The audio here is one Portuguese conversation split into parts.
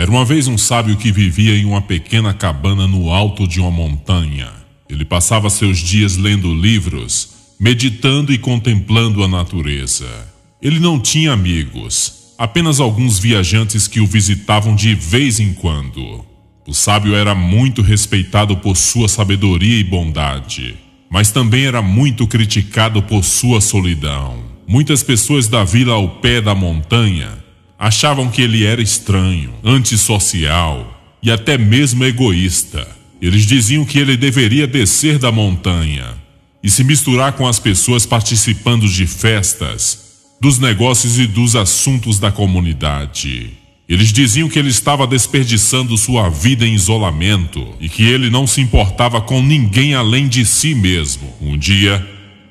Era uma vez um sábio que vivia em uma pequena cabana no alto de uma montanha. Ele passava seus dias lendo livros, meditando e contemplando a natureza. Ele não tinha amigos, apenas alguns viajantes que o visitavam de vez em quando. O sábio era muito respeitado por sua sabedoria e bondade, mas também era muito criticado por sua solidão. Muitas pessoas da vila ao pé da montanha achavam que ele era estranho, antissocial e até mesmo egoísta. Eles diziam que ele deveria descer da montanha e se misturar com as pessoas participando de festas, dos negócios e dos assuntos da comunidade. Eles diziam que ele estava desperdiçando sua vida em isolamento e que ele não se importava com ninguém além de si mesmo. Um dia,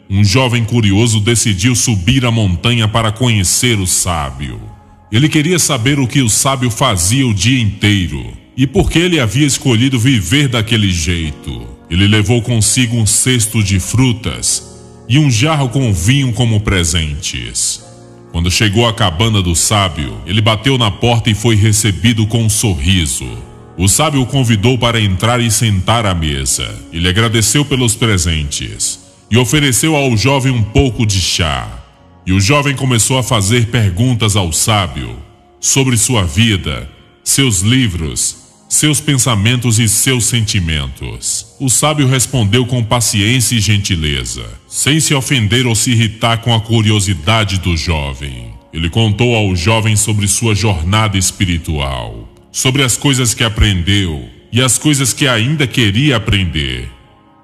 um jovem curioso decidiu subir a montanha para conhecer o sábio. Ele queria saber o que o sábio fazia o dia inteiro e por que ele havia escolhido viver daquele jeito. Ele levou consigo um cesto de frutas e um jarro com vinho como presentes. Quando chegou à cabana do sábio, ele bateu na porta e foi recebido com um sorriso. O sábio o convidou para entrar e sentar à mesa. Ele agradeceu pelos presentes e ofereceu ao jovem um pouco de chá. E o jovem começou a fazer perguntas ao sábio sobre sua vida, seus livros, seus pensamentos e seus sentimentos. O sábio respondeu com paciência e gentileza, sem se ofender ou se irritar com a curiosidade do jovem. Ele contou ao jovem sobre sua jornada espiritual, sobre as coisas que aprendeu e as coisas que ainda queria aprender.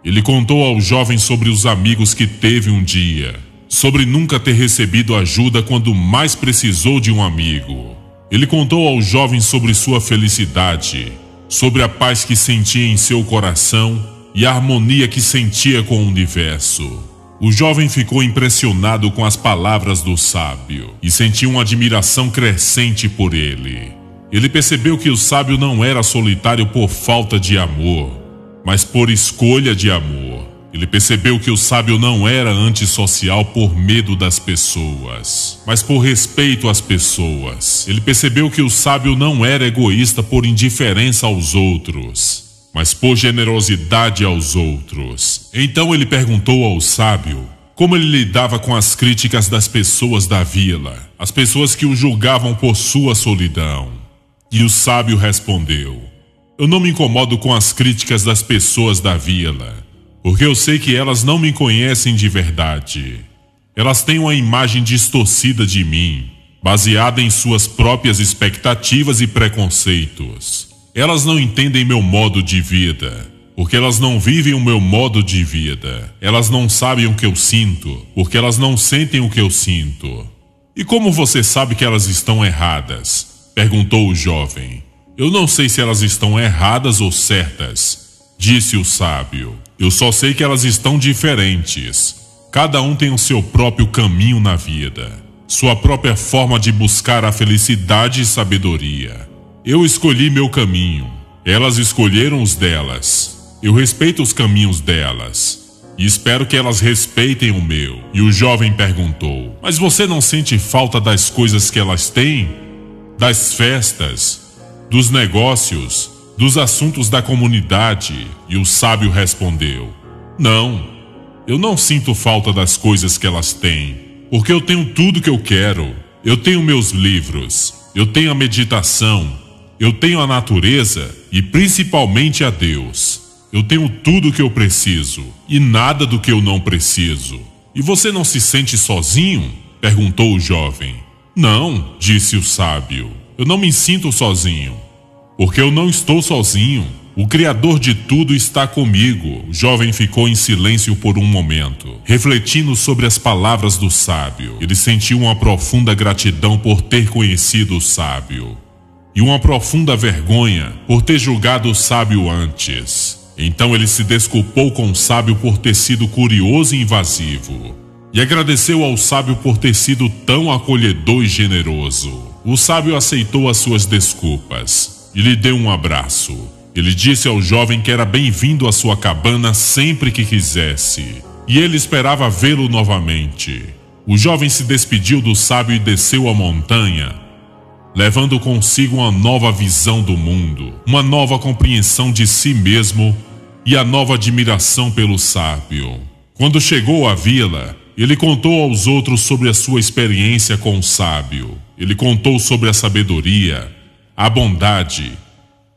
Ele contou ao jovem sobre os amigos que teve um dia, sobre nunca ter recebido ajuda quando mais precisou de um amigo. Ele contou ao jovem sobre sua felicidade, sobre a paz que sentia em seu coração e a harmonia que sentia com o universo. O jovem ficou impressionado com as palavras do sábio e sentiu uma admiração crescente por ele. Ele percebeu que o sábio não era solitário por falta de amor, mas por escolha de amor. Ele percebeu que o sábio não era antissocial por medo das pessoas, mas por respeito às pessoas. Ele percebeu que o sábio não era egoísta por indiferença aos outros, mas por generosidade aos outros. Então ele perguntou ao sábio como ele lidava com as críticas das pessoas da vila, as pessoas que o julgavam por sua solidão. E o sábio respondeu: eu não me incomodo com as críticas das pessoas da vila, porque eu sei que elas não me conhecem de verdade. Elas têm uma imagem distorcida de mim, baseada em suas próprias expectativas e preconceitos. Elas não entendem meu modo de vida, porque elas não vivem o meu modo de vida. Elas não sabem o que eu sinto, porque elas não sentem o que eu sinto. E como você sabe que elas estão erradas? Perguntou o jovem. Eu não sei se elas estão erradas ou certas, disse o sábio. Eu só sei que elas estão diferentes. Cada um tem o seu próprio caminho na vida, sua própria forma de buscar a felicidade e sabedoria. Eu escolhi meu caminho, elas escolheram os delas. Eu respeito os caminhos delas e espero que elas respeitem o meu. E o jovem perguntou: mas você não sente falta das coisas que elas têm? Das festas, dos negócios, dos assuntos da comunidade? E o sábio respondeu: não, eu não sinto falta das coisas que elas têm, porque eu tenho tudo que eu quero. Eu tenho meus livros, eu tenho a meditação, eu tenho a natureza e principalmente a Deus. Eu tenho tudo o que eu preciso e nada do que eu não preciso. E você não se sente sozinho? Perguntou o jovem. Não, disse o sábio, eu não me sinto sozinho, porque eu não estou sozinho. O Criador de tudo está comigo. O jovem ficou em silêncio por um momento, refletindo sobre as palavras do sábio. Ele sentiu uma profunda gratidão por ter conhecido o sábio e uma profunda vergonha por ter julgado o sábio antes. Então ele se desculpou com o sábio por ter sido curioso e invasivo e agradeceu ao sábio por ter sido tão acolhedor e generoso. O sábio aceitou as suas desculpas e lhe deu um abraço. Ele disse ao jovem que era bem-vindo à sua cabana sempre que quisesse, e ele esperava vê-lo novamente. O jovem se despediu do sábio e desceu a montanha levando consigo uma nova visão do mundo, uma nova compreensão de si mesmo e a nova admiração pelo sábio. Quando chegou à vila, ele contou aos outros sobre a sua experiência com o sábio. Ele contou sobre a sabedoria, a bondade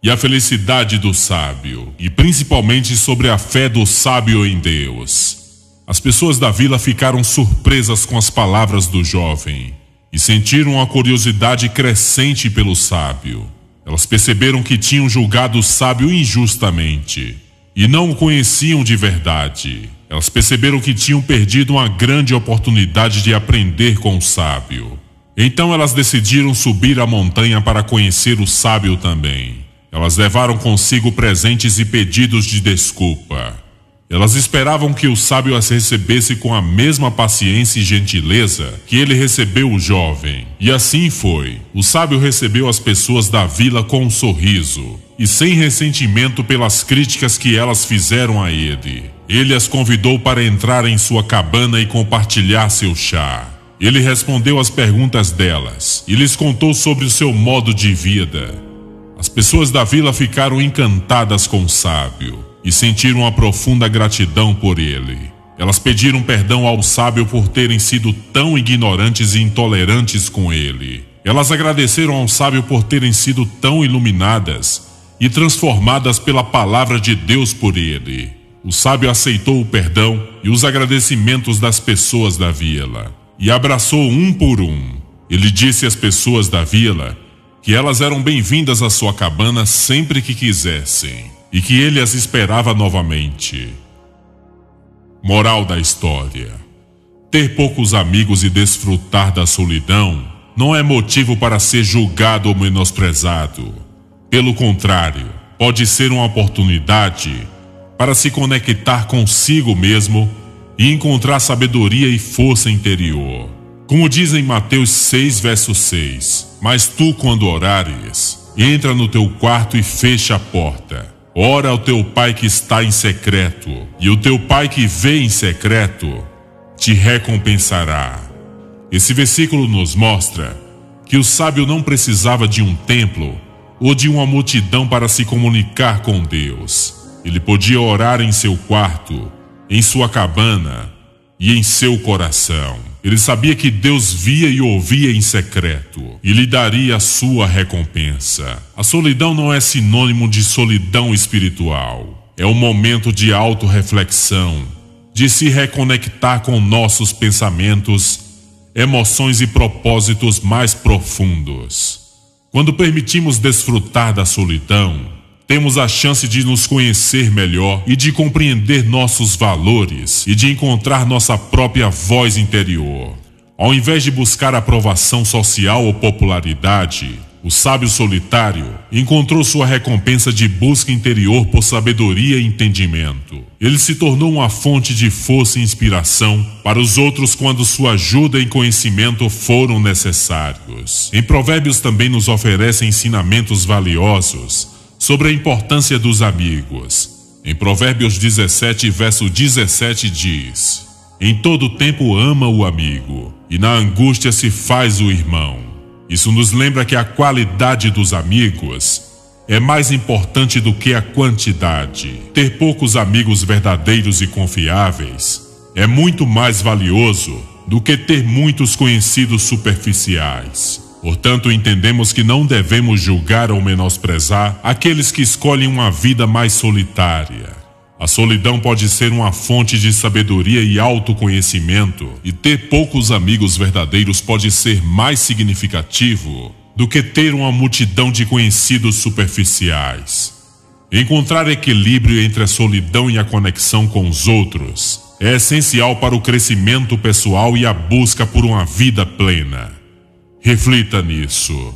e a felicidade do sábio, e principalmente sobre a fé do sábio em Deus. As pessoas da vila ficaram surpresas com as palavras do jovem e sentiram uma curiosidade crescente pelo sábio. Elas perceberam que tinham julgado o sábio injustamente e não o conheciam de verdade. Elas perceberam que tinham perdido uma grande oportunidade de aprender com o sábio. Então elas decidiram subir a montanha para conhecer o sábio também. Elas levaram consigo presentes e pedidos de desculpa. Elas esperavam que o sábio as recebesse com a mesma paciência e gentileza que ele recebeu o jovem. E assim foi. O sábio recebeu as pessoas da vila com um sorriso e sem ressentimento pelas críticas que elas fizeram a ele. Ele as convidou para entrar em sua cabana e compartilhar seu chá. Ele respondeu às perguntas delas e lhes contou sobre o seu modo de vida. As pessoas da vila ficaram encantadas com o sábio e sentiram uma profunda gratidão por ele. Elas pediram perdão ao sábio por terem sido tão ignorantes e intolerantes com ele. Elas agradeceram ao sábio por terem sido tão iluminadas e transformadas pela palavra de Deus por ele. O sábio aceitou o perdão e os agradecimentos das pessoas da vila e abraçou um por um. Ele disse às pessoas da vila que elas eram bem-vindas à sua cabana sempre que quisessem e que ele as esperava novamente. Moral da história: ter poucos amigos e desfrutar da solidão não é motivo para ser julgado ou menosprezado. Pelo contrário, pode ser uma oportunidade para se conectar consigo mesmo e encontrar sabedoria e força interior. Como diz em Mateus 6, verso 6, mas tu, quando orares, entra no teu quarto e fecha a porta. Ora ao teu pai que está em secreto, e o teu pai que vê em secreto te recompensará. Esse versículo nos mostra que o sábio não precisava de um templo ou de uma multidão para se comunicar com Deus. Ele podia orar em seu quarto, em sua cabana e em seu coração. Ele sabia que Deus via e ouvia em secreto e lhe daria a sua recompensa. A solidão não é sinônimo de solidão espiritual. É um momento de autorreflexão, de se reconectar com nossos pensamentos, emoções e propósitos mais profundos. Quando permitimos desfrutar da solidão, temos a chance de nos conhecer melhor e de compreender nossos valores e de encontrar nossa própria voz interior. Ao invés de buscar aprovação social ou popularidade, o sábio solitário encontrou sua recompensa de busca interior por sabedoria e entendimento. Ele se tornou uma fonte de força e inspiração para os outros quando sua ajuda e conhecimento foram necessários. Em Provérbios também nos oferece ensinamentos valiosos sobre a importância dos amigos. Em Provérbios 17, verso 17 diz: em todo tempo ama o amigo, e na angústia se faz o irmão. Isso nos lembra que a qualidade dos amigos é mais importante do que a quantidade. Ter poucos amigos verdadeiros e confiáveis é muito mais valioso do que ter muitos conhecidos superficiais. Portanto, entendemos que não devemos julgar ou menosprezar aqueles que escolhem uma vida mais solitária. A solidão pode ser uma fonte de sabedoria e autoconhecimento, e ter poucos amigos verdadeiros pode ser mais significativo do que ter uma multidão de conhecidos superficiais. Encontrar equilíbrio entre a solidão e a conexão com os outros é essencial para o crescimento pessoal e a busca por uma vida plena. Reflita nisso.